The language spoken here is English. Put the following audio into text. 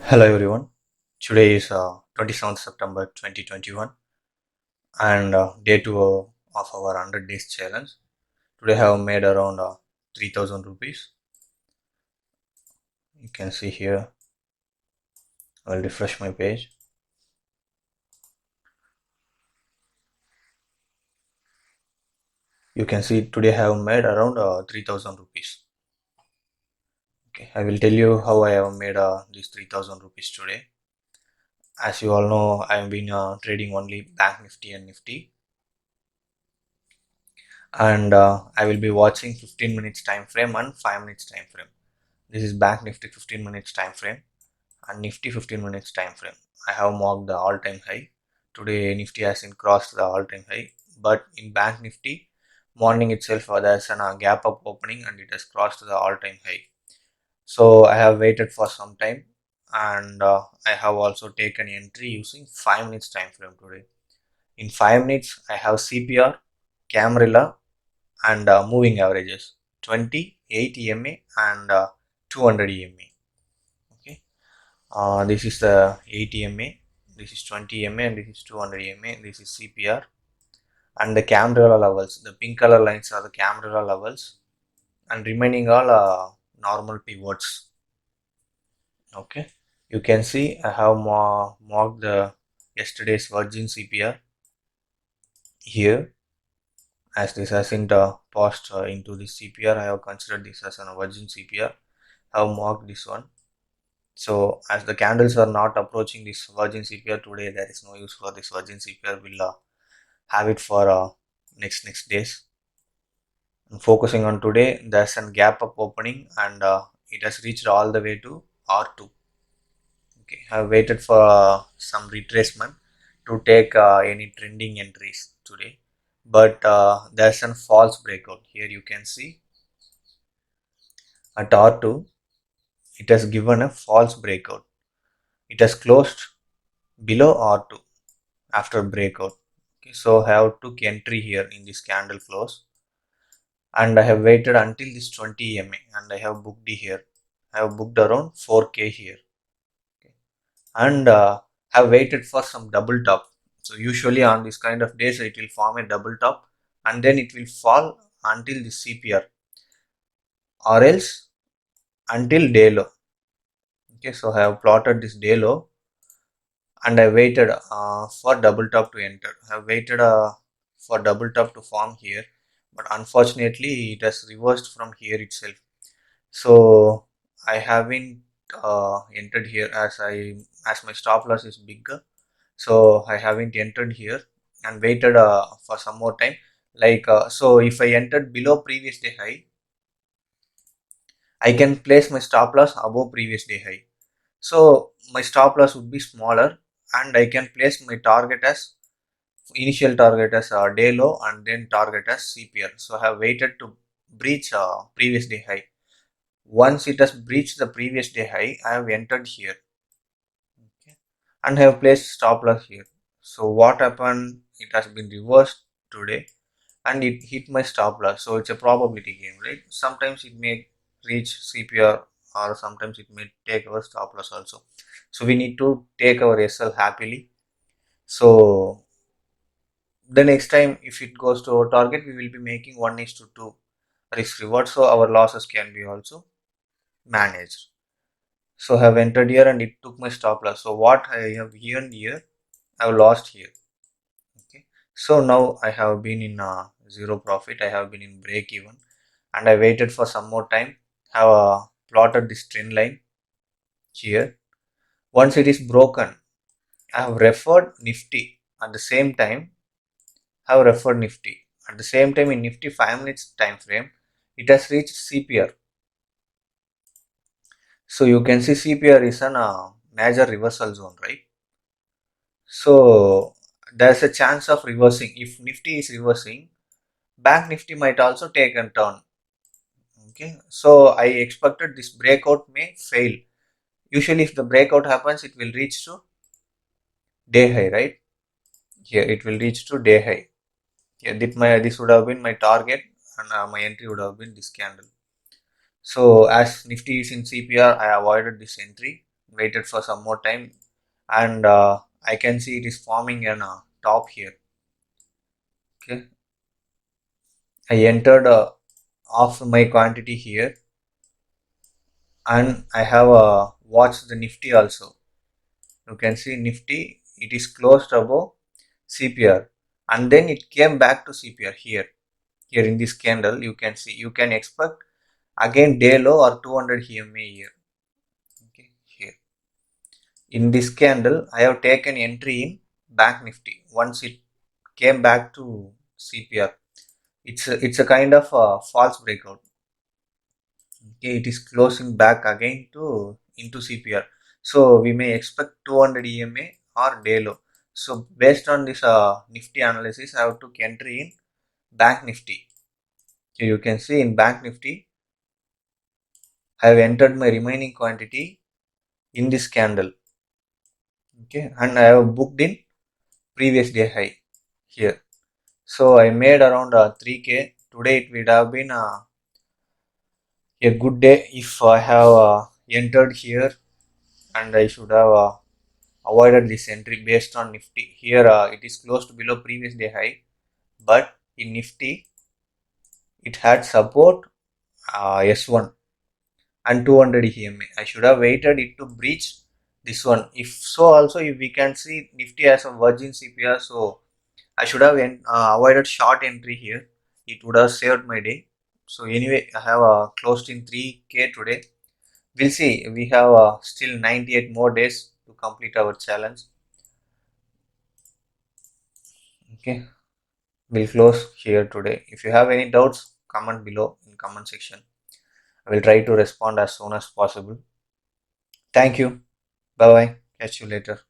Hello everyone. Today is 27th September 2021 and day 2 of our 100 days challenge. Today I have made around 3000 rupees. You can see here. I'll refresh my page. You can see today I have made around 3000 rupees. Okay, I will tell you how I have made these 3000 rupees today. As you all know, I have been trading only Bank Nifty and Nifty, and I will be watching 15 minutes time frame and 5 minutes time frame. This is Bank Nifty 15 minutes time frame and Nifty 15 minutes time frame. I have marked the all-time high. Today Nifty hasn't crossed the all-time high, but in Bank Nifty morning itself there's a gap up opening and it has crossed the all-time high. So I have waited for some time and I have also taken entry using 5 minutes time frame today. In 5 minutes I have CPR, Camarilla and moving averages 20, 8 EMA and 200 EMA. Okay. This is the 80 MA, this is 20 MA, and this is 200 MA. This is CPR, and the camera levels. The pink color lines are the camera levels, and remaining all normal pivots. Okay, you can see I have marked the yesterday's Virgin CPR here. As this hasn't passed into the CPR, I have considered this as a Virgin CPR. I have marked this one. So as the candles are not approaching this Virgin CPR today, there is no use for this Virgin CPR. We'll have it for next days. And focusing on today, there's a gap up opening and it has reached all the way to R2. Okay, I've waited for some retracement to take any trending entries today, but there's a false breakout here. You can see at R2, it has given a false breakout. It has closed below R2 after breakout. Okay, so I have took entry here in this candle close and I have waited until this 20 EMA and I have booked here. I have booked around 4K here. Okay. And have waited for some double top. So usually on this kind of days it will form a double top and then it will fall until the CPR or else until day low. Okay, so I have plotted this day low and I waited for double top to enter. I have waited for double top to form here, but unfortunately it has reversed from here itself. So I haven't entered here as my stop loss is bigger. So I haven't entered here and waited for some more time. So if I entered below previous day high, I can place my stop loss above previous day high. So my stop loss would be smaller and I can place my target as initial target as day low and then target as CPR. So I have waited to breach previous day high. Once it has breached the previous day high, I have entered here, okay, and have placed stop loss here. So what happened? It has been reversed today and it hit my stop loss. So it's a probability game, right? Sometimes it may reach CPR or sometimes it may take our stop loss also. So we need to take our SL happily. So the next time if it goes to our target, we will be making 1:2 risk reward. So our losses can be also managed. So I have entered here and it took my stop loss. So what I have earned here, I have lost here. Okay. So now I have been in zero profit. I have been in break even and I waited for some more time. Have plotted this trend line here. Once it is broken, I have referred Nifty at the same time. Have referred Nifty at the same time in Nifty 5 minutes time frame. It has reached CPR. So you can see CPR is an major reversal zone, right? So there's a chance of reversing. If Nifty is reversing, Bank Nifty might also take a turn. Okay, so I expected this breakout may fail. Usually, if the breakout happens, it will reach to day high, right? Here it will reach to day high. Yeah, this would have been my target, and my entry would have been this candle. So as Nifty is in CPR, I avoided this entry. waited for some more time, and I can see it is forming an top here. Okay, I entered off my quantity here, and I have watched the Nifty also. You can see Nifty, it is closed above CPR, and then it came back to CPR here. Here in this candle, you can see, you can expect again day low or 200 EMA here. Okay, here in this candle, I have taken entry in Bank Nifty. Once it came back to CPR, it's a kind of a false breakout. Okay, it is closing back again to into CPR. So we may expect 200 EMA or day low. So based on this Nifty analysis, I have to entry in Bank Nifty. So you can see in Bank Nifty, I have entered my remaining quantity in this candle. Okay, and I have booked in previous day high here. So I made around 3K. Today it would have been a good day if I have entered here, and I should have avoided this entry based on Nifty. Here it is close to below previous day high, but in Nifty it had support S1 and 200 EMA. I should have waited it to breach this one. If so, also if we can see Nifty has a virgin CPR, so I should have avoided short entry here. It would have saved my day. So anyway, I have closed in 3K today. We'll see. We have still 98 more days to complete our challenge. Okay, we'll close here today. If you have any doubts, comment below in comment section. I will try to respond as soon as possible. Thank you. Bye bye. Catch you later.